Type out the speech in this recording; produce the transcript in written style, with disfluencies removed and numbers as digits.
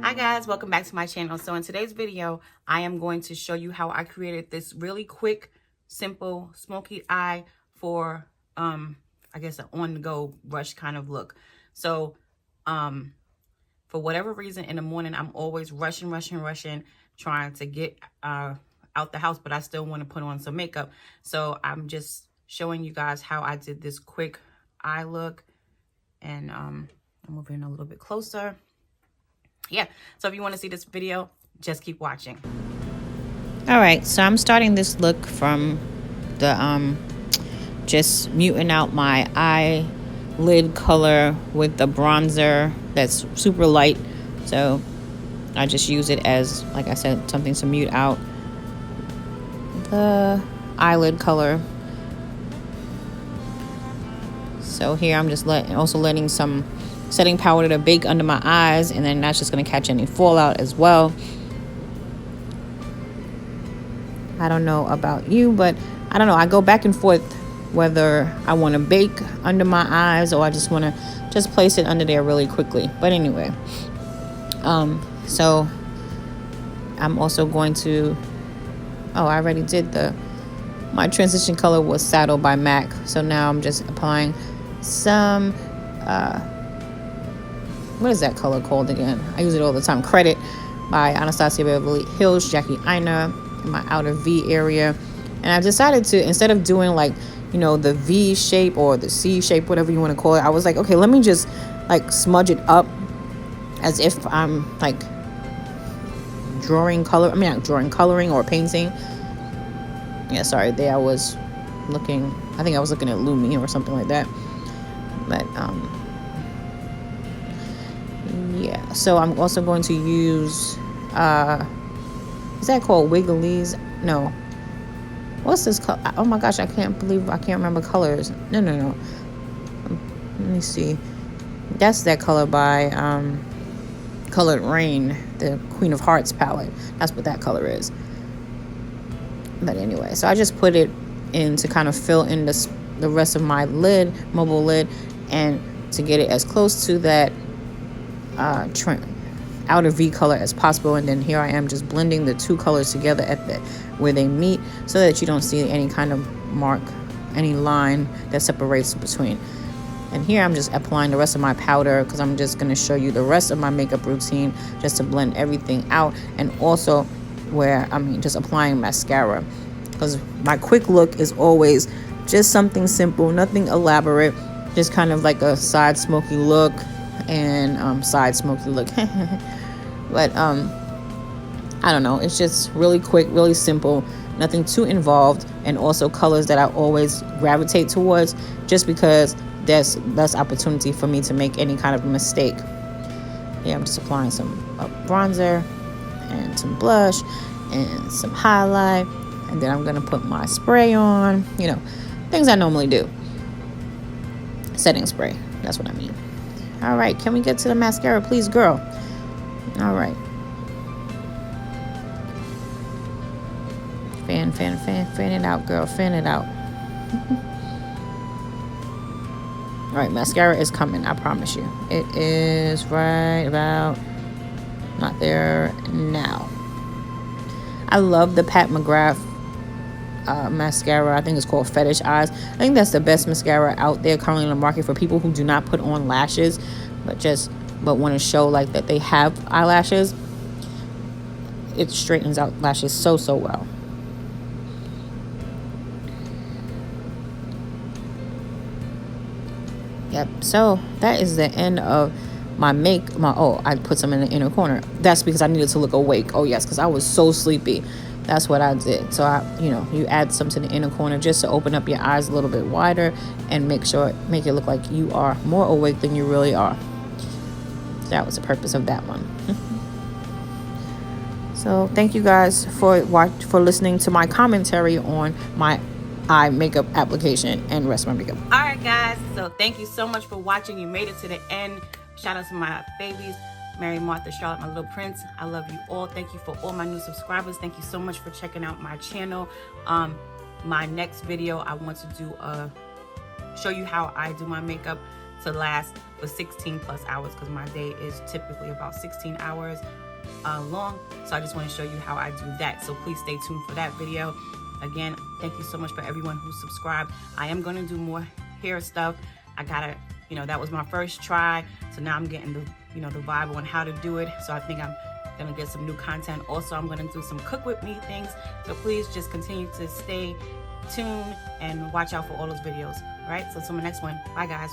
Hi guys, welcome back to my channel. So in today's video, I am going to show you how I created this really quick, simple smoky eye for, I guess an on-the-go brush kind of look. So, for whatever reason in the morning, I'm always rushing, trying to get out the house, but I still want to put on some makeup. So I'm just showing you guys how I did this quick eye look, and I'm moving a little bit closer. Yeah, so if you want to see this video, just keep watching. All right, so I'm starting this look from the just muting out my eyelid color with the bronzer that's super light. So I just use it as, like I said, something to mute out the eyelid color. So here I'm just letting some setting powder to bake under my eyes, and then that's just going to catch any fallout as well. I don't know about you, but I don't know, I go back and forth whether I want to bake under my eyes or I just want to just place it under there really quickly. But anyway, so I'm also going to, I already did my transition color was Saddle by MAC, so now I'm just applying some what is that color called again? I use it all the time. Credit by Anastasia Beverly Hills, Jackie Aina, in my outer V area. And I decided to, instead of doing like, you know, the V shape or the C shape, whatever you want to call it, I was like, okay, let me just like smudge it up as if I'm like not coloring or painting. Yeah, sorry, there I was looking, I think I was looking at Lumi or something like that. But yeah, so I'm also going to use is that called Wigglies? No, what's this color? Oh my gosh, I can't remember colors. No, let me see. That's that color by Colored Rain, the Queen of Hearts palette. That's what that color is. But anyway, so I just put it in to kind of fill in the rest of my mobile lid, and to get it as close to that outer V color as possible. And then here I am just blending the two colors together at where they meet, so that you don't see any kind of mark, any line that separates between. And here I'm just applying the rest of my powder, because I'm just going to show you the rest of my makeup routine, just to blend everything out. And also just applying mascara, because my quick look is always just something simple, nothing elaborate, just kind of like a side smoky look and side smoky look. But I don't know, it's just really quick, really simple, nothing too involved, and also colors that I always gravitate towards, just because there's less opportunity for me to make any kind of mistake. Yeah, I'm just applying some bronzer and some blush and some highlight, and then I'm gonna put my spray on, you know, things I normally do. Setting spray, that's what I mean. All right, can we get to the mascara, please, girl? All right. Fan it out, girl. Fan it out. All right, mascara is coming, I promise you. It is right about, not there now. I love the Pat McGrath mascara. I think it's called Fetish Eyes. I think that's the best mascara out there currently in the market for people who do not put on lashes, but want to show like that they have eyelashes. It straightens out lashes so well. Yep, so that is the end of my I put some in the inner corner. That's because I needed to look awake. Oh yes, because I was so sleepy. That's what I did. So you add some to the inner corner just to open up your eyes a little bit wider and make it look like you are more awake than you really are. So that was the purpose of that one. So thank you guys for listening to my commentary on my eye makeup application and rest of my makeup. All right, guys. So thank you so much for watching. You made it to the end. Shout out to my babies, Mary, Martha, Charlotte, my little prince. I love you all. Thank you for all my new subscribers. Thank you so much for checking out my channel. My next video, I want to do show you how I do my makeup to last for 16 plus hours, because my day is typically about 16 hours long. So I just want to show you how I do that. So please stay tuned for that video. Again, thank you so much for everyone who subscribed. I am going to do more hair stuff. I gotta, that was my first try. So now I'm getting the, the vibe on how to do it. So I think I'm gonna get some new content. Also, I'm gonna do some cook with me things. So please just continue to stay tuned and watch out for all those videos. All right, so till my next one. Bye guys.